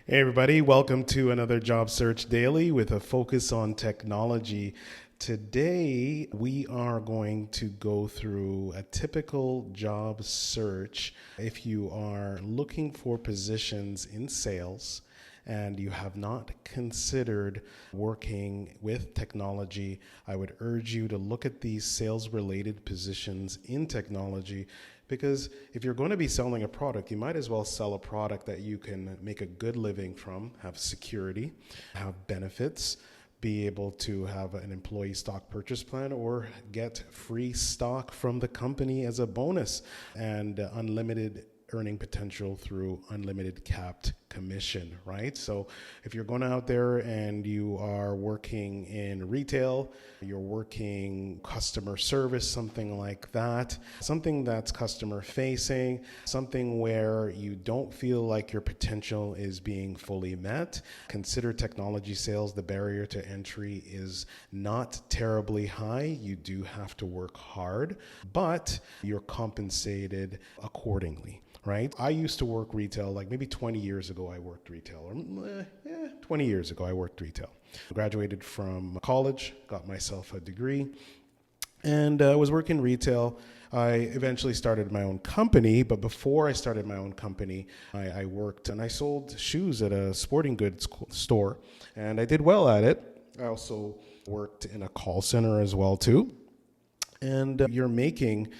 Hey everybody, welcome to another Job Search Daily with a focus on technology. Today we are going to go through a typical job search if you are looking for positions in sales and you have not considered working with technology. I would urge you to look at these sales related positions in technology, because if you're going to be selling a product, you might as well sell a product that you can make a good living from, have security, have benefits, be able to have an employee stock purchase plan, or get free stock from the company as a bonus, and unlimited earning potential through unlimited capped commission, right? So if you're going out there and you are working in retail, you're working customer service, something like that, something that's customer facing, something where you don't feel like your potential is being fully met, consider technology sales. The barrier to entry is not terribly high. You do have to work hard, but you're compensated accordingly. Right? I used to work retail, like maybe 20 years ago I worked retail, or 20 years ago I worked retail. Graduated from college, got myself a degree, and was working retail. I eventually started my own company, but before I started my own company, I worked and I sold shoes at a sporting goods store, and I did well at it. I also worked in a call center as well too, and you're making...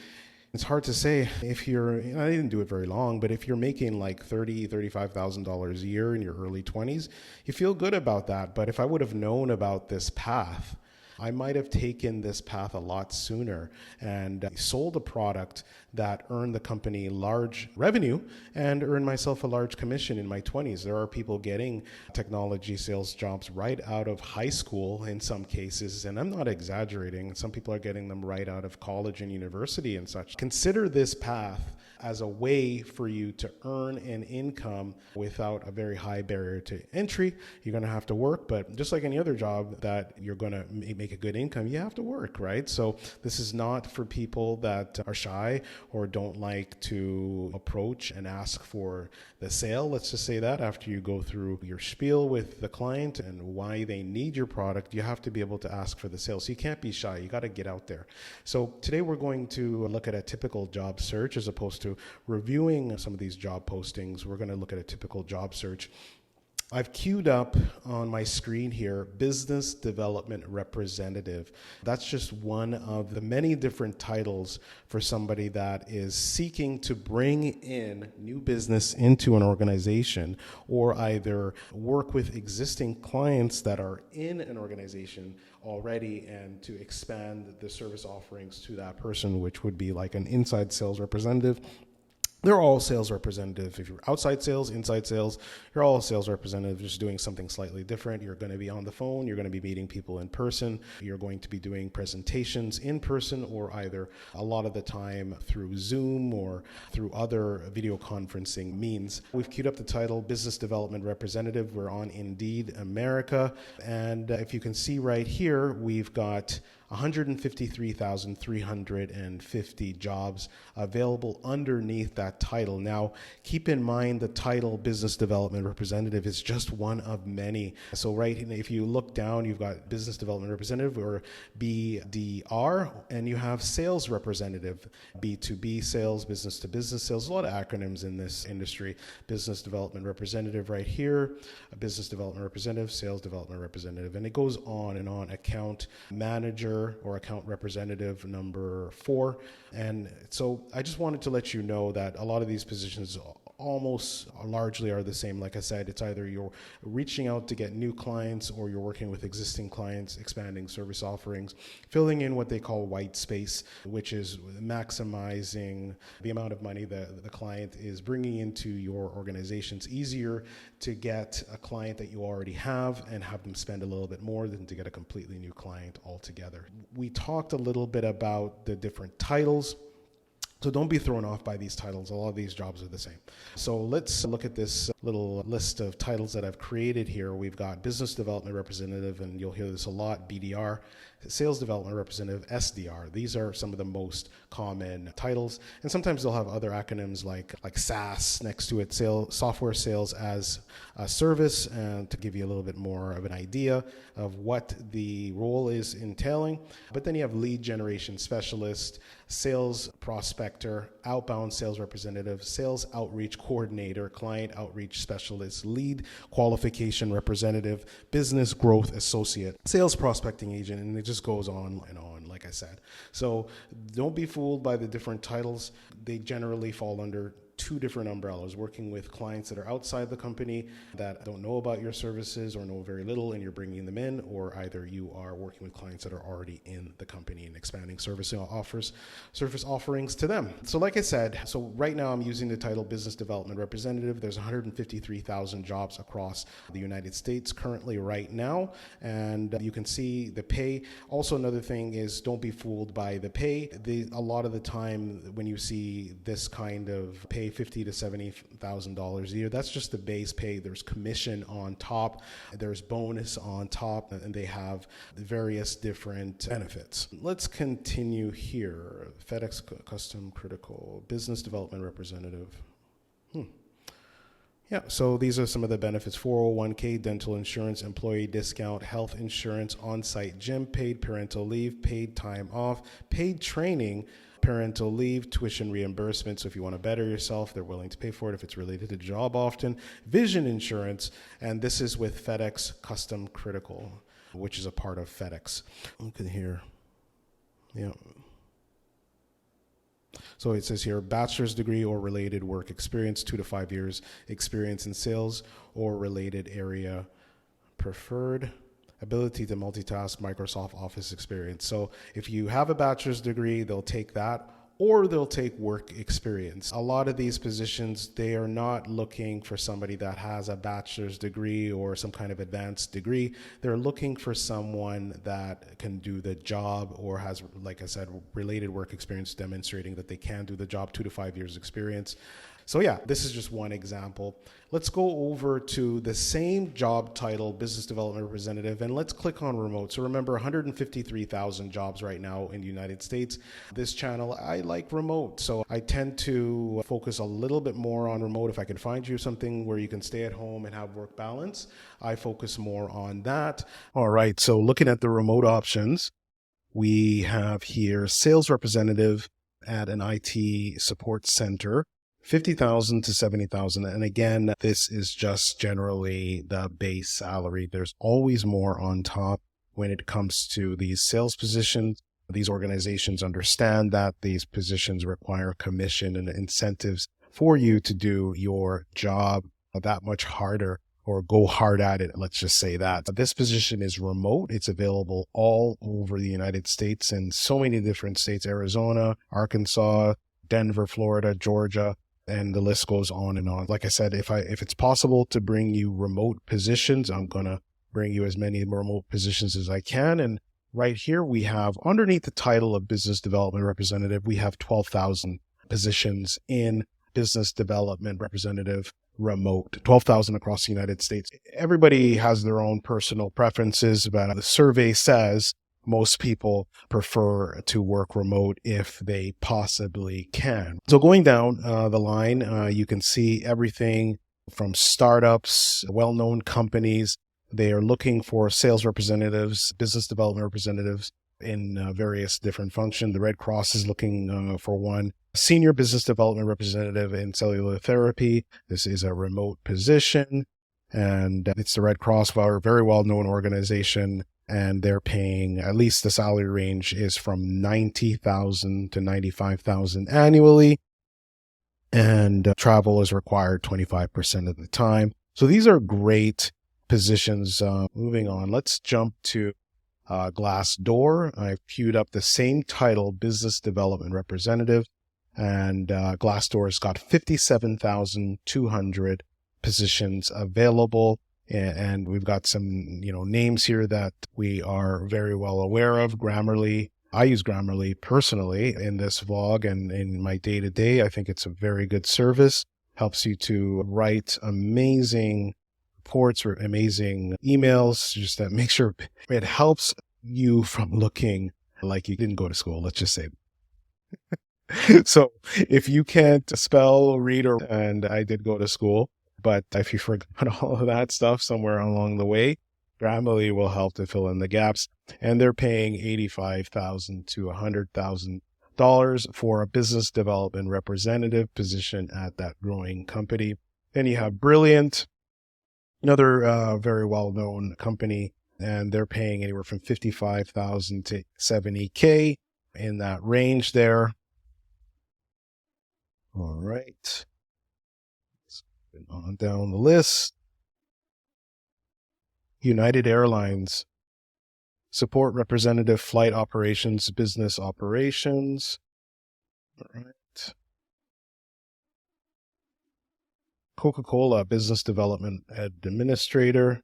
It's hard to say if I didn't do it very long, but if you're making like $30,000, $35,000 a year in your early 20s, you feel good about that. But if I would have known about this path, I might have taken this path a lot sooner and sold a product that earned the company large revenue and earned myself a large commission in my 20s. There are people getting technology sales jobs right out of high school in some cases, and I'm not exaggerating. Some people are getting them right out of college and university and such. Consider this path as a way for you to earn an income without a very high barrier to entry. You're going to have to work, but just like any other job that you're going to make a good income, you have to work, right? So this is not for people that are shy or don't like to approach and ask for the sale. Let's just say that after you go through your spiel with the client and why they need your product, you have to be able to ask for the sale. So you can't be shy. You got to get out there. So today we're going to look at a typical job search as opposed to reviewing some of these job postings. We're going to look at a typical job search. I've queued up on my screen here, business development representative. That's just one of the many different titles for somebody that is seeking to bring in new business into an organization, or either work with existing clients that are in an organization already and to expand the service offerings to that person, which would be like an inside sales representative. They're all sales representative. If you're outside sales, inside sales, you're all a sales representative, just doing something slightly different. You're going to be on the phone. You're going to be meeting people in person. You're going to be doing presentations in person, or either a lot of the time through Zoom or through other video conferencing means. We've queued up the title, Business Development Representative. We're on Indeed America. And if you can see right here, we've got 153,350 jobs available underneath that title. Now, keep in mind the title Business Development Representative is just one of many. So right, if you look down, you've got Business Development Representative, or BDR, and you have Sales Representative, B2B sales, business to business sales. A lot of acronyms in this industry. Business Development Representative right here, a Business Development Representative, Sales Development Representative, and it goes on and on. Account Manager or account representative number 4. And so I just wanted to let you know that a lot of these positions almost largely are the same. Like I said, it's either you're reaching out to get new clients, or you're working with existing clients, expanding service offerings, filling in what they call white space, which is maximizing the amount of money that the client is bringing into your organization. It's easier to get a client that you already have and have them spend a little bit more than to get a completely new client altogether. We talked a little bit about the different titles. So don't be thrown off by these titles. A lot of these jobs are the same. So let's look at this little list of titles that I've created here. We've got Business Development Representative, and you'll hear this a lot, BDR, sales development representative, SDR. These are some of the most common titles. And sometimes they'll have other acronyms like SaaS next to it, software sales as a service, and to give you a little bit more of an idea of what the role is entailing. But then you have lead generation specialist, sales prospector, outbound sales representative, sales outreach coordinator, client outreach specialist, lead qualification representative, business growth associate, sales prospecting agent, and it just goes on and on, like I said. So don't be fooled by the different titles. They generally fall under two different umbrellas: working with clients that are outside the company that don't know about your services or know very little, and you're bringing them in, or either you are working with clients that are already in the company and expanding service offerings to them. So like I said, so right now I'm using the title business development representative. There's 153,000 jobs across the United States currently right now, and you can see the pay. Also, another thing is, don't be fooled by the pay. A lot of the time when you see this kind of pay, $50,000 to $70,000 a year, that's just the base pay. There's commission on top, there's bonus on top, and they have various different benefits. Let's continue here. FedEx Custom Critical Business Development Representative. Yeah, so these are some of the benefits: 401k, dental insurance, employee discount, health insurance, on-site gym, paid parental leave, paid time off, paid training, parental leave, tuition reimbursement. So if you want to better yourself, they're willing to pay for it if it's related to the job often. Vision insurance, and this is with FedEx Custom Critical, which is a part of FedEx. Look at here. Yeah. So it says here, bachelor's degree or related work experience, 2 to 5 years experience in sales or related area preferred. Ability to multitask, Microsoft Office experience. So if you have a bachelor's degree, they'll take that, or they'll take work experience. A lot of these positions, they are not looking for somebody that has a bachelor's degree or some kind of advanced degree. They're looking for someone that can do the job or has, like I said, related work experience demonstrating that they can do the job, 2 to 5 years experience. So yeah, this is just one example. Let's go over to the same job title, business development representative, and let's click on remote. So remember, 153,000 jobs right now in the United States. This channel, I like remote, so I tend to focus a little bit more on remote. If I can find you something where you can stay at home and have work balance, I focus more on that. All right, so looking at the remote options, we have here sales representative at an IT support center, 50,000 to 70,000. And again, this is just generally the base salary. There's always more on top when it comes to these sales positions. These organizations understand that these positions require commission and incentives for you to do your job that much harder, or go hard at it. Let's just say that. This position is remote. It's available all over the United States in so many different states: Arizona, Arkansas, Denver, Florida, Georgia, and the list goes on and on. Like I said, if it's possible to bring you remote positions, I'm going to bring you as many remote positions as I can. And right here, we have underneath the title of business development representative, we have 12,000 positions in business development representative remote, 12,000 across the United States. Everybody has their own personal preferences, but the survey says most people prefer to work remote if they possibly can. So going down the line, you can see everything from startups, well-known companies. They are looking for sales representatives, business development representatives in various different functions. The Red Cross is looking for one. Senior business development representative in cellular therapy. This is a remote position, and it's the Red Cross, a very well-known organization. And they're paying, at least the salary range is from $90,000 to $95,000 annually. And travel is required 25% of the time. So these are great positions. Moving on, let's jump to Glassdoor. I've queued up the same title, business development representative. And Glassdoor's got 57,200 positions available. And we've got some, names here that we are very well aware of. Grammarly. I use Grammarly personally in this vlog and in my day-to-day. I think it's a very good service. Helps you to write amazing reports or amazing emails. Just to make sure it helps you from looking like you didn't go to school, let's just say. So if you can't spell, read, or, and I did go to school, but if you forgot all of that stuff somewhere along the way, Grammarly will help to fill in the gaps. And they're paying $85,000 to $100,000 for a business development representative position at that growing company. Then you have Brilliant, another very well-known company, and they're paying anywhere from $55,000 to $70K in that range there. All right. Let's go on down the list. United Airlines, support representative, flight operations, business operations. All right. Coca-Cola, business development administrator.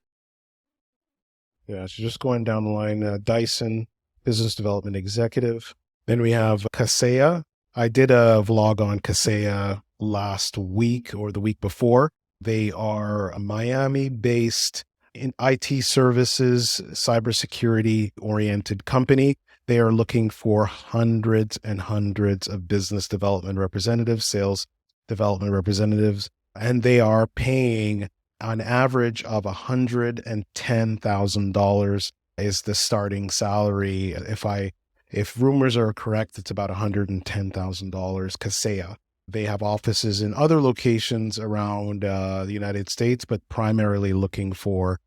Yeah, so just going down the line. Dyson, business development executive. Then we have Kaseya. I did a vlog on Kaseya last week or the week before. They are a Miami-based in IT services, cybersecurity oriented company. They are looking for hundreds and hundreds of business development representatives, sales development representatives, and they are paying an average of $110,000 is the starting salary. If rumors are correct, it's about $110,000. Kaseya. They have offices in other locations around the United States, but primarily looking for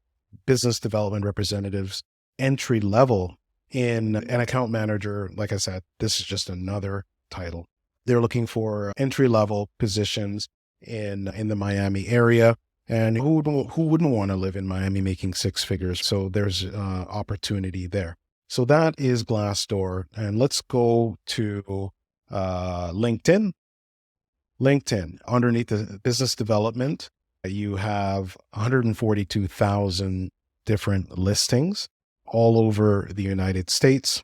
business development representatives, entry level in an account manager. Like I said, this is just another title. They're looking for entry level positions in the Miami area. And who wouldn't want to live in Miami making six figures? So there's opportunity there. So that is Glassdoor. And let's go to LinkedIn. LinkedIn, underneath the business development, you have 142,000 different listings all over the United States.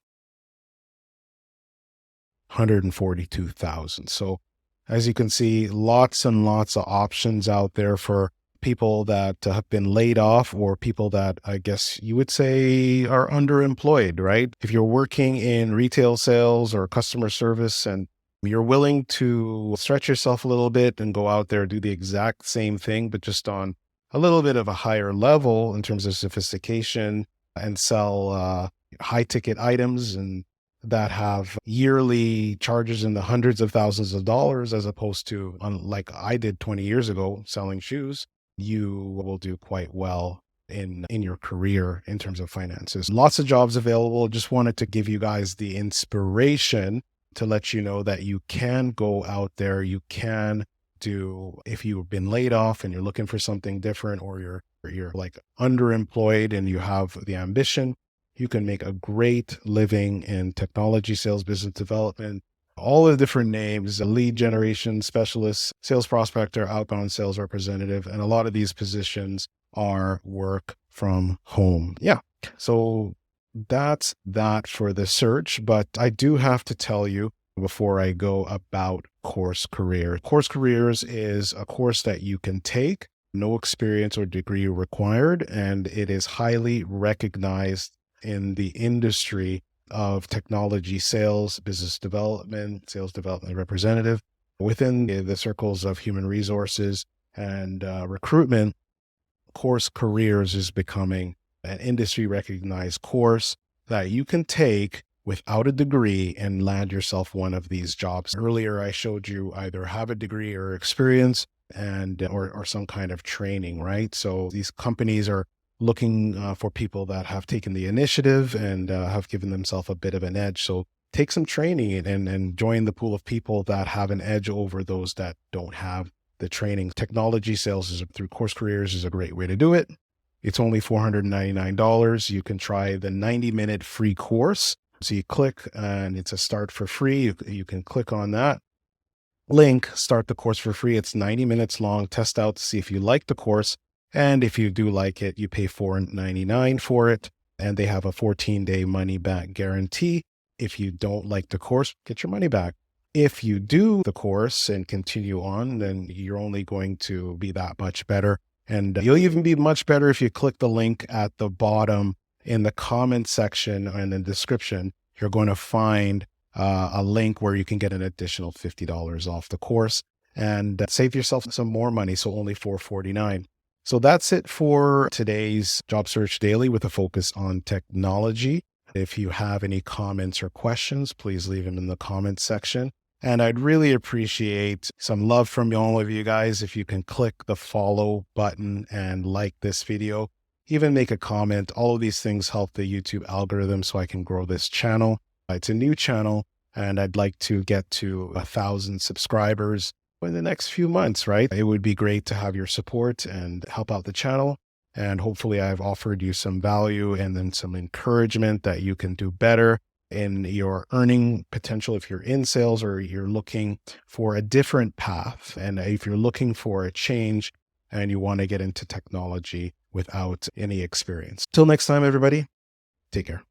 142,000. So as you can see, lots and lots of options out there for people that have been laid off, or people that I guess you would say are underemployed, right? If you're working in retail sales or customer service and you're willing to stretch yourself a little bit and go out there and do the exact same thing, but just on a little bit of a higher level in terms of sophistication, and sell high ticket items and that have yearly charges in the hundreds of thousands of dollars, as opposed to, like I did 20 years ago, selling shoes, you will do quite well in your career in terms of finances. Lots of jobs available. Just wanted to give you guys the inspiration to let you know that you can go out there, you can do, if you've been laid off and you're looking for something different, or you're like underemployed and you have the ambition, you can make a great living in technology, sales, business development, all the different names, a lead generation specialist, sales prospector, outbound sales representative. And a lot of these positions are work from home. Yeah. So that's that for the search. But I do have to tell you before I go about Course Career. Course Careers is a course that you can take, no experience or degree required, and it is highly recognized in the industry of technology sales, business development, sales development representative. Within the circles of human resources and recruitment, Course Careers is becoming an industry recognized course that you can take without a degree and land yourself one of these jobs. Earlier, I showed you either have a degree or experience and or some kind of training, right? So these companies are looking for people that have taken the initiative and have given themselves a bit of an edge. So take some training and join the pool of people that have an edge over those that don't have the training. Technology sales through Course Careers is a great way to do it. It's only $499. You can try the 90-minute free course. So you click and it's a start for free. You can click on that link, start the course for free. It's 90 minutes long. Test out to see if you like the course. And if you do like it, you pay $499 for it. And they have a 14-day money back guarantee. If you don't like the course, get your money back. If you do the course and continue on, then you're only going to be that much better. And you'll even be much better if you click the link at the bottom in the comment section and the description, you're going to find a link where you can get an additional $50 off the course and save yourself some more money. So only $449. So that's it for today's Job Search Daily with a focus on technology. If you have any comments or questions, please leave them in the comments section. And I'd really appreciate some love from all of you guys if you can click the follow button and like this video, even make a comment. All of these things help the YouTube algorithm so I can grow this channel. It's a new channel and I'd like to get to 1,000 subscribers in the next few months, right? It would be great to have your support and help out the channel. And hopefully I've offered you some value and then some encouragement that you can do better in your earning potential if you're in sales or you're looking for a different path. And if you're looking for a change and you want to get into technology without any experience. Till next time, everybody, take care.